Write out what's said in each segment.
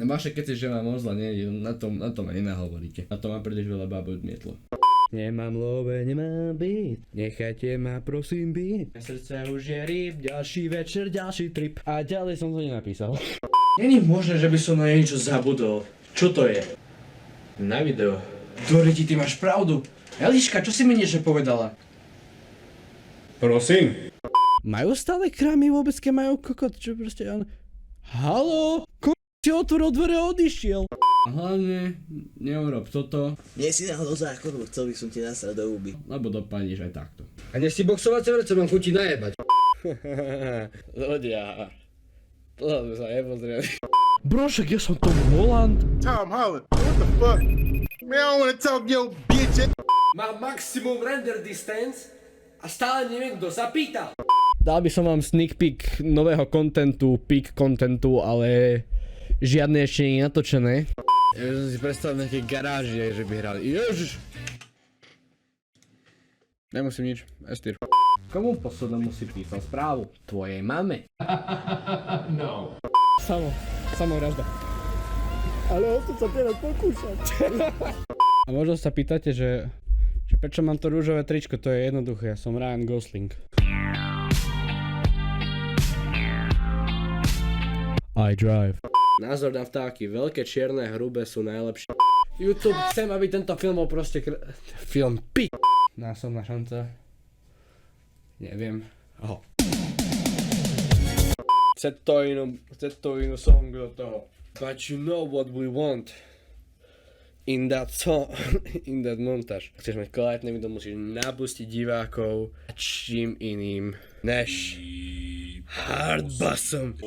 Vaše keci, že mám ozla, nie, na tom ma nenahovoríte. Na to ma príliš veľa báb odmietlo. Nemám love, nemám byt, nechajte ma prosím byť. Na srdce už je rýb, ďalší večer, ďalší trip. A ďalej som to nenapísal. Není možné, že by som na niečo zabudol. Čo to je? Na video. Doriti, ty máš pravdu. Eliška, čo si mi niečo povedala? Prosím. Majú stále krámy vôbec, keď majú kokot, čo proste on... Haló? Si otvoril dvere a odišiel. A hlavne, neurob toto. Nie si náhodou zákonu, chcel by som ti nasrať do huby. Lebo dopadneš aj takto. A dnes si boxovacie vrece mám chutiť najebať. Ľudia. To sme sa nepozreli. Brošek, ja som Tom Holland. Tom Holland, what the fuck? Man, I don't wanna talk your bitch. Mám maximum render distance a stále neviem, kto sa pýtal. Dal by som vám sneak peek nového peak kontentu, ale žiadne ešte nie natočené. Ja by som si predstavil nejaké garáži, že by hrali. Ježiš! Nemusím nič, Estýr. Komu poslednému si písal správu? Tvojej mame. No. Samovražda. Ale o to sa teraz pokúšať. A možno sa pýtate, že prečo mám to rúžové tričko, to je jednoduché, ja som Ryan Gosling. I drive. Názor na vtáky, veľké čierne hrubé sú najlepšie. YouTube, chcem, aby tento film bol proste film Násobná šanca. Neviem. Aho. Chce to inú song do toho. But you know what we want in that song, in that montage. Chceš mať kvalitné video, musíš napustiť divákov čím iným než hardbassom.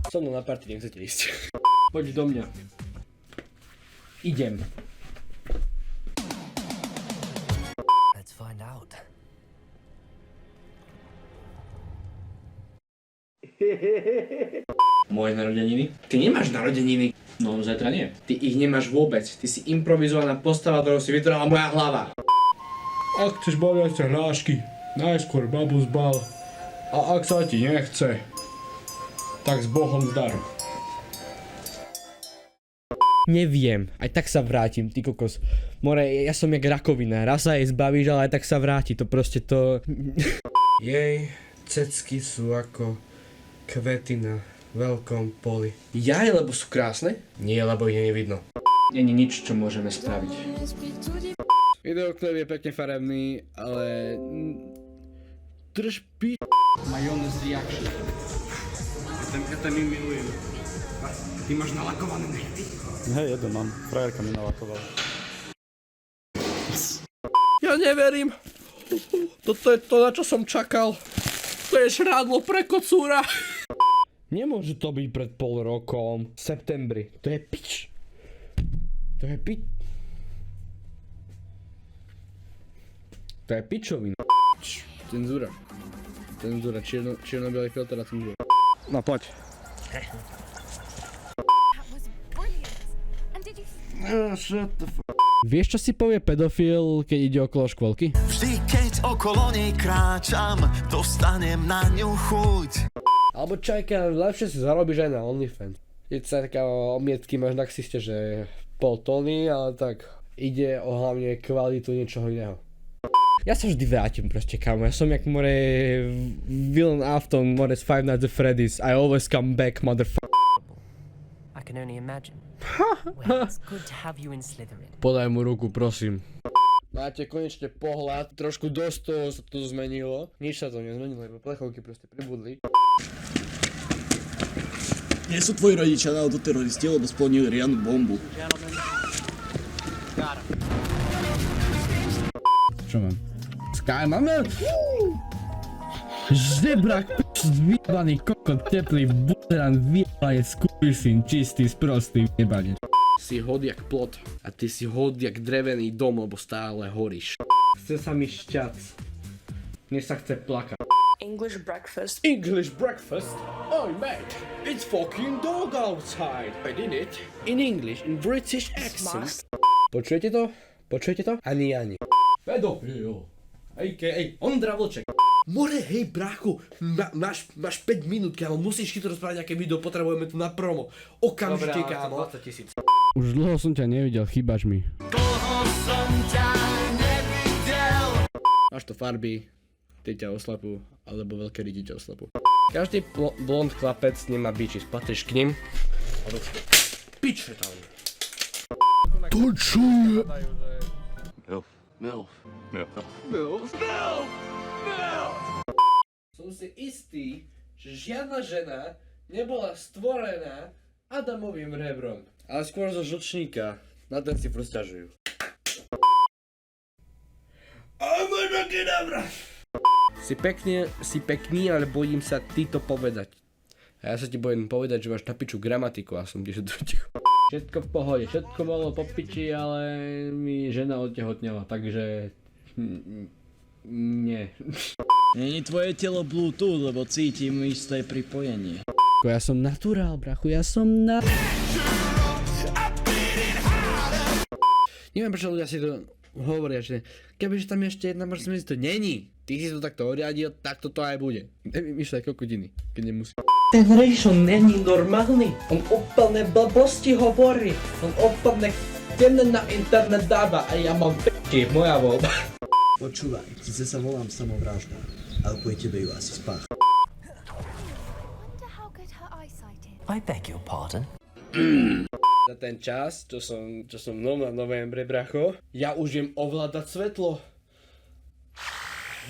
So mnou na party nechcete ísť. Poď do mňa. Idem. Let's find out. Moje narodeniny? Ty nemáš narodeniny. No, zajtra nie. Ty ich nemáš vôbec. Ty si improvizovaná postava, ktorú si vytvorila moja hlava. Ak chceš baliať sa hrášky, najskôr babu zbal. A ak sa ti nechce, tak s Bohom zdar. Neviem, aj tak sa vrátim, ty kokos. More, ja som jak rakovina, raz sa jej zbavíš, ale aj tak sa vráti, to proste to... Jej, cecky sú ako kvety na veľkom poli. Jaj, lebo sú krásne? Nie, lebo ich nevidno. Není nič, čo môžeme spraviť. Videoklip je pekne farebný, ale... Drž pi... Majonez reaction. Ja ten mi milujem. Ty máš nalakované nechty? Hej, jeden mám. Frajerka mi nalakovala. Ja neverím. Toto je to, na čo som čakal. To je šrádlo pre kocúra. Nemôže to byť pred pol rokom. V septembri. To je pič. To je pič. To je pičovina. Cenzúra. Cenzúra. Čierno-bielý filter a cenzúra. No poď. Vieš, čo si povie pedofil, keď ide okolo škôlky? Vždy, keď okolo nej kráčam, dostanem na ňu chuť. Alebo čajka, lepšie si zarobíš aj na OnlyFans. Keď sa taká omietky máš na ksiste, že pol tóny, ale tak ide o hlavne kvalitu niečoho iného. Ja sa vždy vrátim proste, kámo. Ja som jak more Villain Afton, more z Five Nights at Freddy's. I always come back, motherfucker. I can only imagine. Well, it's good to have you in Slytherin. Podaj mu ruku, prosím. Máte konečne pohľad, trošku dosť toho sa to zmenilo. Nič sa to nezmenilo, lebo plechovky proste pribudli. Nie sú tvoji rodičia na autoteroristi, lebo splnili riadnu bombu. Čo mám? Sky máme? Žebrak, vyjebaný kokot, teplý buzeran, vyjebanie skurvysyn, čistý, sprostý, vyjebanie. Si hod jak plot a ty si hod jak drevený dom, lebo stále horíš. Chce sa mi šťac. Mne sa chce plakať. English breakfast. English breakfast? Oh mate, it's fucking dog outside. I did it. In English, in British accent. Počujete to? Počujete to? Ani. Pedofil. A.k.a. Ondra Vlček. More, hej, brácho, máš 5 minút, kámo, musíš chytro rozprávať nejaké video, potrebujeme tu na promo. Okamžite, kámo. 20 000. Už dlho som ťa nevidel, chýbaš mi. Máš to farby, tie ťa oslepú, alebo veľké ryti ťa oslepú. Každý blond chlapec nemá bičis, patríš k nim. Piče tam. To čo je? Som si istý, že žiadna žena nebola stvorená Adamovým rebrom. Ale skôr zo žlčníka, na ten si furt sťažujú. Si pekný, ale bojím sa ty to povedať. A ja sa ti bojím povedať, že máš na piču gramatiku a som ti že ticho. Všetko v pohode, všetko bolo po piči, ale mi žena odtehotnela, takže... Nie. Není tvoje telo Bluetooth, lebo cítim isté pripojenie. Ja som naturál, brachu, ja som Neviem, prečo ľudia si to hovoria, že kebyže tam je ešte jedna možnosť medzi to není. Ty si to takto oriadil, tak to aj bude. Nevymýšľaj kokotiny, keď nemusí. Ten Rejšo není normálny. On úplne blbosti hovorí. On úplne temne na internet dáva a ja mám p***či, moja voľba. Počúvaj, síce sa volám samovražda, ale po tebe ju asi spácha. I beg your pardon? Za ten čas, čo som na novembre, bracho, ja už viem ovládať svetlo.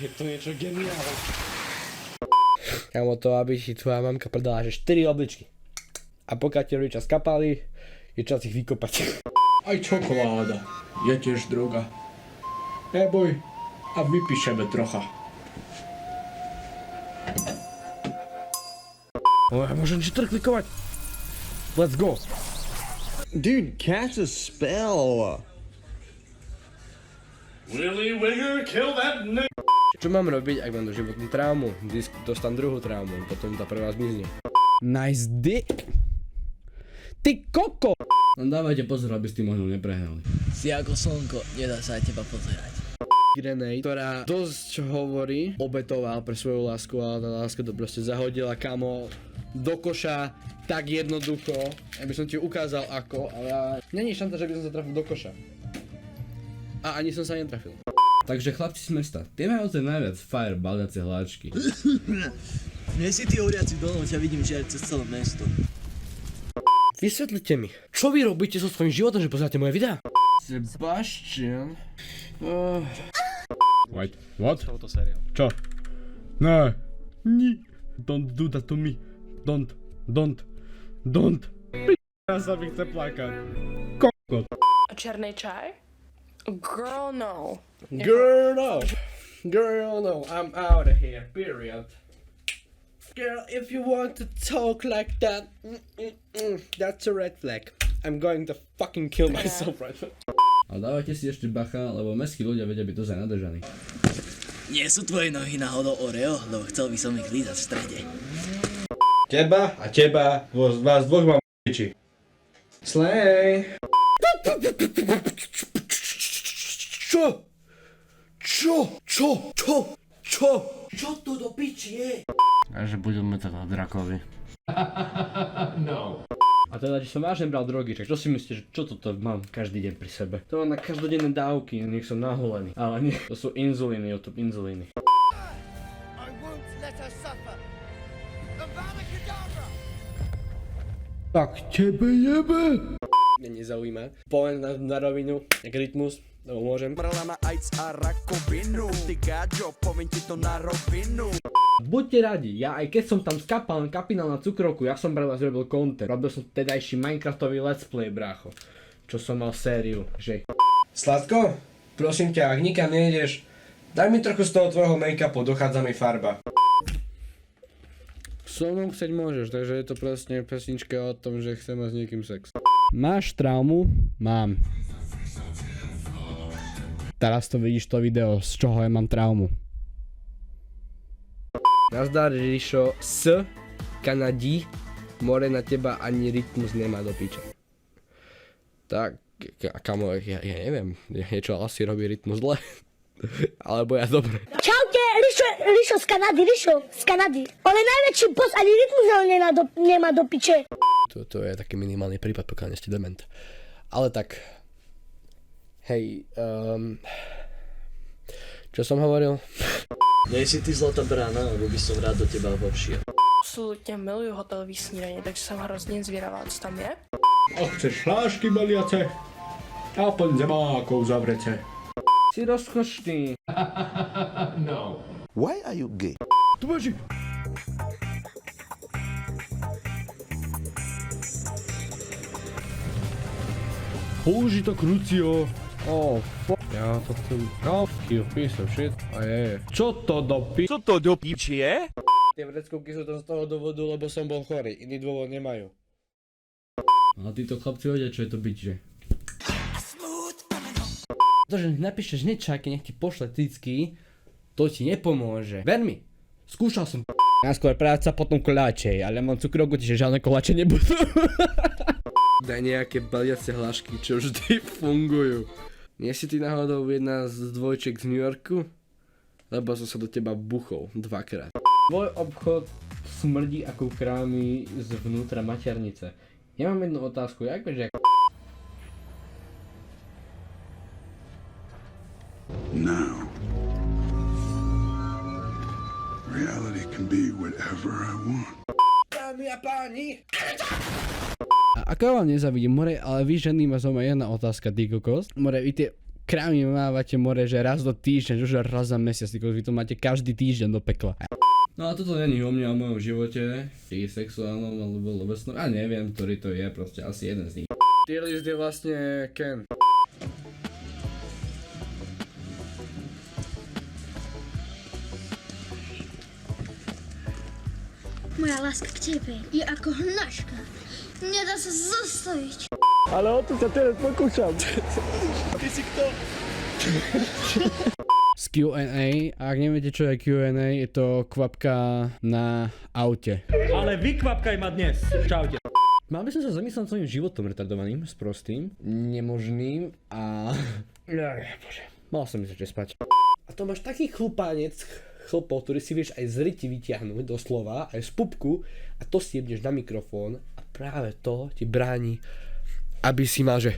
Je to niečo geniálne. Kámo, to, aby si tvoja mamka predala, že 4 obličky. A pokiaľ ti rodičia skapali, je čas ich vykopať. Aj čokoláda je tiež droga. Neboj, a vypíšeme trocha. Môžem si to klikovať. Let's go. Dude, cast a spell. Čo mám robiť, ak mám do životnú traumu? Dostám druhú traumu, potom tá prvá zmizne. Nice dick. Ty koko! No dávajte pozor, aby ste možno neprehnali. Si ako slnko, nedá sa aj teba pozerať. Grenade, ktorá dosť hovorí, obetoval pre svoju lásku, ale tá láska to proste zahodila, kamo, do koša, tak jednoducho, aby som ti ukázal ako, ale ja... Není šanca, že by som sa trafil do koša. A ani som sa netrafil. Takže chlapci z mesta, tie majú ten najviac fire baldacie hláčky. Nie si ty horiaci donom, ťa vidím žiať cez celé mesto. Vysvetlite mi, čo vy robíte so svojím životom, že pozeráte moje videá? Sebastian... Wait, what? Čo? Ne. Ni. Don't do that to me. Don't. Ja sa mi chce plakať. Kokot. Černý čaj? Girl, no. Girl, no, I'm out of here, period. Girl, if you want to talk like that, that's a red flag. I'm going to fucking kill myself right now. Ale dávajte si ešte bacha, lebo mestskí ľudia vedia byť dosť nadržaní. Nie sú tvoje nohy náhodou Oreo, lebo chcel by som ich lízať v strede. Teba a teba, vás dvoch mám piči. Slay. Čo to do piči je? A že budeme teda drakovi. No. A teda, či som vážne bral drogy, čo si myslíte, že čo toto mám každý deň pri sebe? To mám na každodenné dávky, nech som naholený. Ale nie, to sú inzulíny, YouTube inzulíny. Tak tebe jebe! Mňa nezaujíma. Poviem na rovinu, jak rytmus, lebo môžem. Buďte radi, ja aj keď som tam skapal kapinál na cukrovku, ja som pre vás robil content. Robil som tedajší Minecraftový let's play, brácho. Čo som mal sériu, že... Sladko, prosím ťa, ak nikam nejdeš, daj mi trochu z toho tvojho make-upu, dochádza mi farba. So mnou chcieť môžeš, takže je to presne pesnička o tom, že chcem mať s niekým sex. Máš traumu? Mám. Teraz to vidíš to video, z čoho ja mám traumu. Nazdar, Ríšo, s Kanadí, more na teba ani rytmus nemá do piče. Tak, kamo, ja neviem, niečo asi robí rytmus zle. Alebo ja dobre. Čaute, Rišo Rišo z Kanady. On je najväčší boss, ani rytmus nemá do piče. To je taký minimálny prípad, pokiaľ nie ste dement. Ale tak, hej, čo som hovoril? Nie si ty zlatá brána, alebo by som rád do teba vošiel. Absolutně miluju hotelový snídaně, takže jsem hrozně zvědavá, co tam je. A chceš flášky beliace? A plň zemákov zavrece. Si rozkošný. No. Why are you gay? Tu beží. Použito krucio. Oh, fuck. Ja to chcem kávky, piece of shit. A je. Čo to do pičie? Tie vreckovky sú to z toho dôvodu, lebo som bol chorý. Iný dôvod nemajú. A títo chlapci vedia, čo je to bič, že? To, že napíšeš niečaké, nech ti pošle tycky, to ti nepomôže. Ver mi. Skúšal som. Najskôr práca, potom koláčej, ale mám cukrovku, čiže žiadne koláče nebudú. Daj nejaké baliace hlášky, čo vždy fungujú. Nie si ty náhodou jedna z dvojček z New Yorku? Lebo som sa do teba buchol dvakrát. Tvoj obchod smrdí ako krámy zvnútra maternice. Ja mám jednu otázku, jak vieš, jak... Now, reality can be whatever I want. Dámy a páni! A ako vám nezavidím, more, ale vy ženy ma zaujíma jedna otázka, ty kokos. More, vy tie krámy mávate, more, že raz do týždňa, že raz za mesiac, ty kokos, vy to máte každý týždeň do pekla. No a toto není o mňa, o mojom živote, či sexuálnom alebo obecnom, a neviem, ktorý to je, proste asi jeden z nich. Tier list je vlastne Ken. Moja láska k tebe je ako hnaška. Nedá sa zastaviť. Ale o to sa teraz pokúšam. Ty si kto? Z Q&A, a ak neviete čo je Q&A, je to kvapka na aute. Ale vykvapkaj ma dnes. Čaute. Mal by som sa zamyslieť nad svojím životom retardovaným, sprostým, nemožným a... Bože, mal som ísť spať. A to máš taký chlpánec, chlpov, ktorý si vieš aj z ryti vyťahnuť, doslova, aj z pupku, a to si jebneš na mikrofón a práve to ti bráni, aby si mal, že...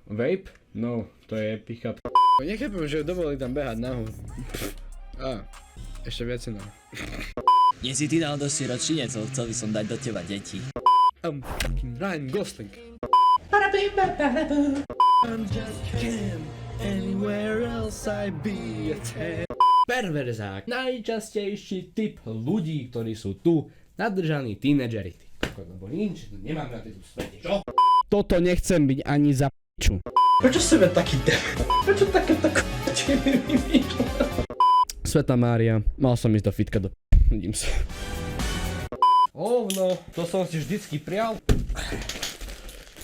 Vape? No, to je pick-up. Nechápem, že dovolili tam behať nahu. A, ešte viac no. Nie si ty náhodou siročinec, chcel by som dať do teba deti. Fucking Ryan Gosling. I'm just Ken, anywhere else I be a 10. Perverzák, najčastejší typ ľudí, ktorí sú tu, nadržaní tínedžeri. Lebo nič, nemám na tejto svete, čo? Toto nechcem byť ani za p***ču. Prečo sebe taký Prečo takéto k***čky mi vymýšľa? Sveta Mária, mal som ísť do fitka do vidím sa. Ovno, to som si vždycky prial.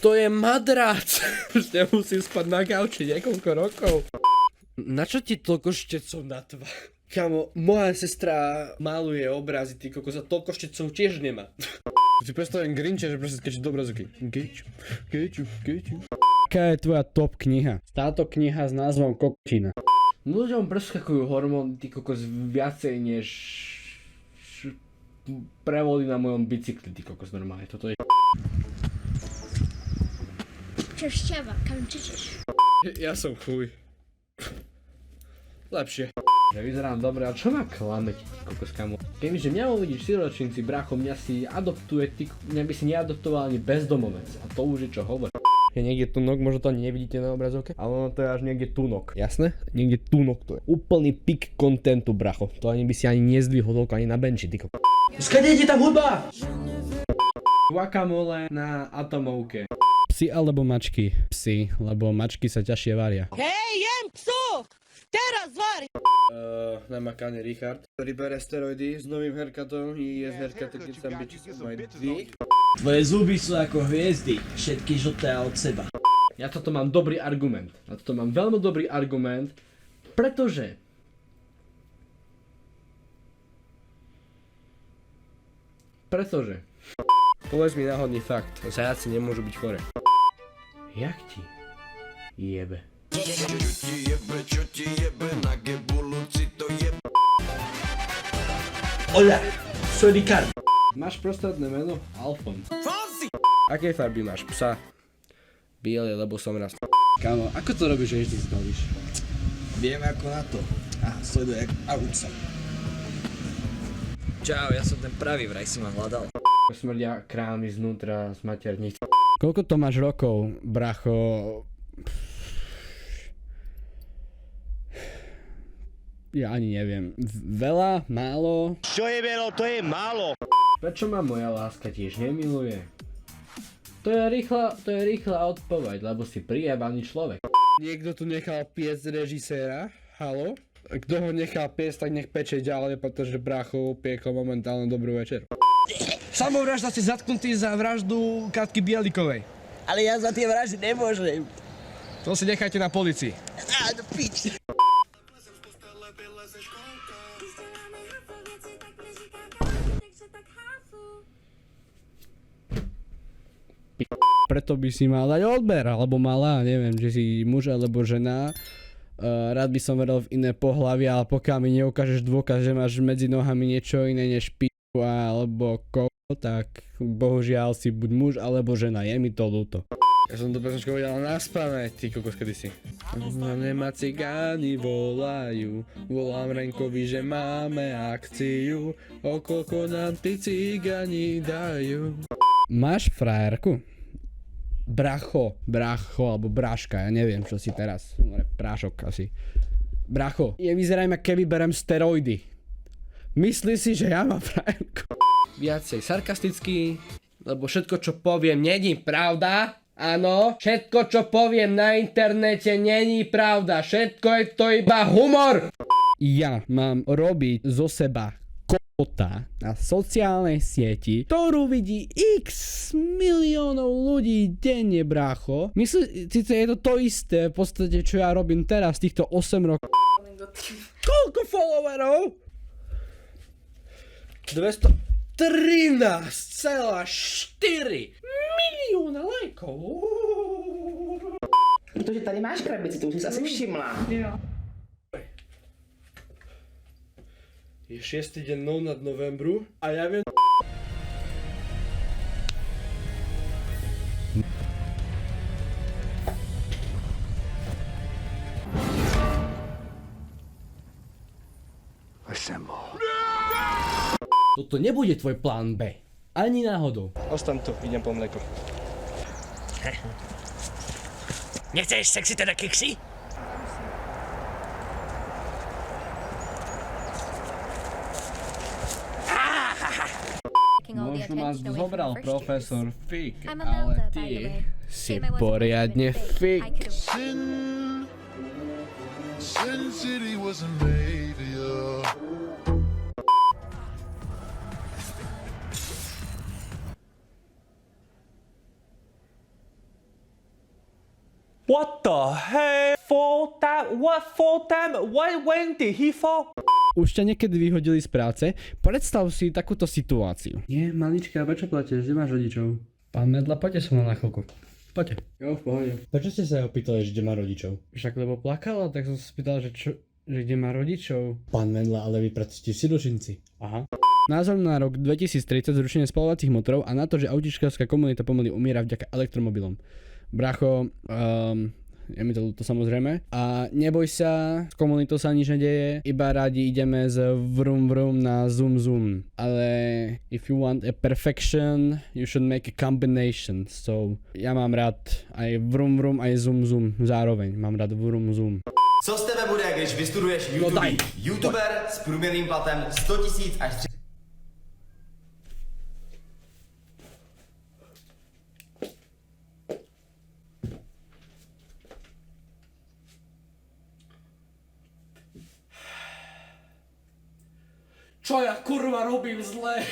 To je madrac. Už nemusím spať na gauči niekoľko rokov. Na čo ti toľko štecov na tvár? Kamo, moja sestra maluje obrazy, ty kokos, a toľko štecov tiež nemá. Si predstavím Grincha, že proste skečiť do obrazoky. Keču. Aká je tvoja top kniha? Táto kniha s názvom Kokotina. Ľuďom preskakujú hormóny, ty kokos, viacej než prevody na mojom bicykli, ty kokos, normálne, toto je. Cześć ciaba, kam czyczysz? Ja som chuj. Lepšie. Ja vyzerám dobre, a čo ma klameť, kokos, kamo? Kebyže mňa uvidíš siročinci, bracho, mňa si adoptuje, mňa by si neadoptoval ani bezdomovec. A to už je čo hovor. Je niekde tunok, možno to ani nevidíte na obrazovke, ale ono to je až niekde tunok. Jasné? Niekde tunok to je. Úplný pik kontentu, bracho. To ani by si ani nezdvihol toľko ani na benči, ty kokos. Skade je tá hudba? Guacamole na atomovke. Psi alebo mačky? Psi, lebo mačky sa ťažšie varia. Hej, jem psu! Teraz vari! Namakaný Richard, ktorý bere steroidy s novým haircutom i je z haircutom, keď sa bič my dick. Tvoje zuby sú ako hviezdy, všetky žlté od seba. Ja toto mám dobrý argument. Ja toto mám veľmi dobrý argument, pretože... Povedz mi náhodný fakt, zajaci nemôžu byť chore. Jak ti jebe? Hola, soy Ricardo. Máš prostredné meno? Alfon. Aké farby máš? Psa? Biele, lebo som raz. Kámo, ako to robíš, že vždy zbavíš? Viem ako na to. A sleduj auca. Čau, ja som ten pravý, vraj si ma hľadal. Smrdia krámy znútra z maternice. Koľko to máš rokov, bracho? Ja ani neviem. Veľa? Málo? Čo je veľa, to je málo. Prečo ma moja láska tiež nemiluje? To je rýchla odpoveď, lebo si prijebaný človek. Niekto tu nechal piesť režiséra? Halo? Kto ho nechal piesť, tak nech peče ďalej, pretože brácho upiekol momentálne dobrú večer. Samovražda si zatknutý za vraždu Katky Bielikovej. Ale ja za tie vraždy nemôžem. To si nechajte na policii. Á, do piči. Preto by si mal dať odber, alebo mala, neviem, že si muž alebo žena. Rád by som veril v iné pohlavia, ale pokiaľ mi neukážeš dôkaz, že máš medzi nohami niečo iné než p***u alebo tak bohužiaľ si buď muž alebo žena, je mi to ľúto. Ja som to pesničku vedel na spamäť, ty kokos kedysi. Ma cigáni volajú, volám Renkovi, že máme akciu, o koľko nám tí cigáni dajú. Máš frajerku? Bracho, alebo bráška, ja neviem, čo si teraz, prášok asi. Bracho, ja vyzerám, ako keby berem steroidy. Myslíš si, že ja mám frajerku? Viacej sarkastický, lebo všetko, čo poviem, není pravda. Áno, všetko, čo poviem na internete, není pravda. Všetko je to iba humor. Ja mám robiť zo seba na sociálnej sieti, ktorú vidí x miliónov ľudí denne, brácho. Myslím, síce je to isté v podstate, čo ja robím teraz, týchto 8 rokov. Koľko followerov? 213,4 milióna lajkov. Protože tady máš krabici, to už jsi asi všimla. Jo. Je 6. deň nad novembru a ja viem... Toto nebude tvoj plán B. Ani náhodou. Ostaň tu, idem po mlieko. Nechceš sexy teda kiksy? Možno ma zobral profesor Fik, ale ty si poriadne fik. Sin City was a mafia. What the hell? Full time? What full time? When did he fall? Už ťa niekedy vyhodili z práce? Predstav si takúto situáciu. Nie, malička, prečo plačeš? Kde máš rodičov? Pán Medla, poďte so mnou na chvíľku. Poďte. Jo, v pohode. Prečo ste sa opýtali, že kde má rodičov? Však lebo plakala, tak som sa spýtal, že kde má rodičov. Pán Medla, ale vy pracujete v Siločinci. Aha. Názor na rok 2030, zrušenie spaľovacích motorov a na to, že autičkárska komunita pomaly umiera vďaka elektromobilom. Bracho, je mi to ľúto samozrejme. A neboj sa, s komunitou sa nič nedeje, iba radi ideme z vrum vrum na zoom zoom. Ale if you want a perfection, you should make a combination. So, ja mám rád aj vrum vrum, aj zoom zoom zároveň. Mám rád vrum zoom. Co z tebe bude, když vystuduješ YouTube? YouTuber s průměrným platem 100 000 až 3... Čo ja kurva robím zle?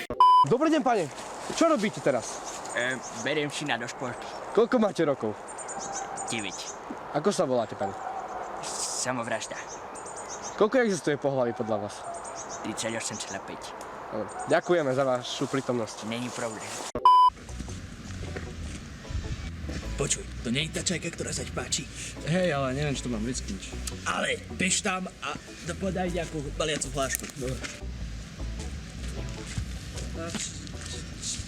Dobrý deň, pane. Čo robíte teraz? Beriem šina do športu. Koľko máte rokov? 9. Ako sa voláte, pane? Samovražda. Koľko existuje pohlaví podľa vás? 38,5. Ďakujeme za vašu prítomnosť. Není problém. Počuj, to nie je tá čajka, ktorá sa ti páči. Hej, ale neviem, či to mám risknúť. Ale bež tam a podaj nejakú baliacu flášku.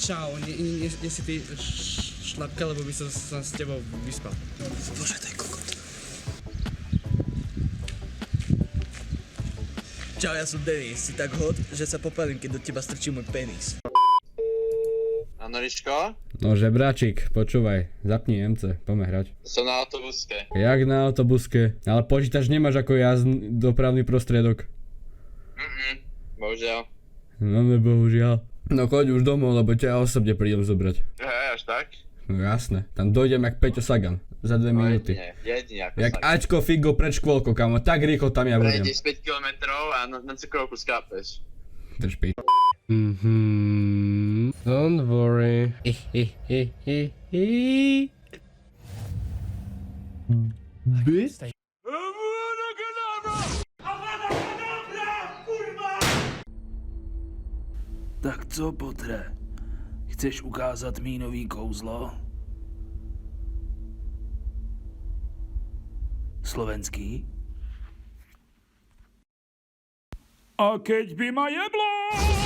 Čau, nie si ty šlapka, lebo by som sa s tebou vyspal. Bože, to je kokot. Čau, ja som Denis, si tak hot, že sa popelím, keď do teba strčí môj penis. Áno, Riško? No žebráčik, počúvaj, zapni MC, poďme hrať. Som na autobuske. Jak na autobuske? Ale počítač nemáš ako dopravný prostriedok. Bohužiaľ. No bohužiaľ. No choď už domov, lebo ťa osobne prídem zobrať. Hej, až tak? No jasné, tam dojdem jak Peťo Sagan. Za 2 minúty. Jedine ako Jak Sagan. Ačko Figo pred škôlkou, kamo, tak rýchlo tam ja budem. Prejdeš 5 km a na cukrovku skápeš. Drž pi... Don't worry. Bitch. Tak co, Potre? Chceš ukázat mý nový kouzlo? Slovenský? A keď by ma jeblo!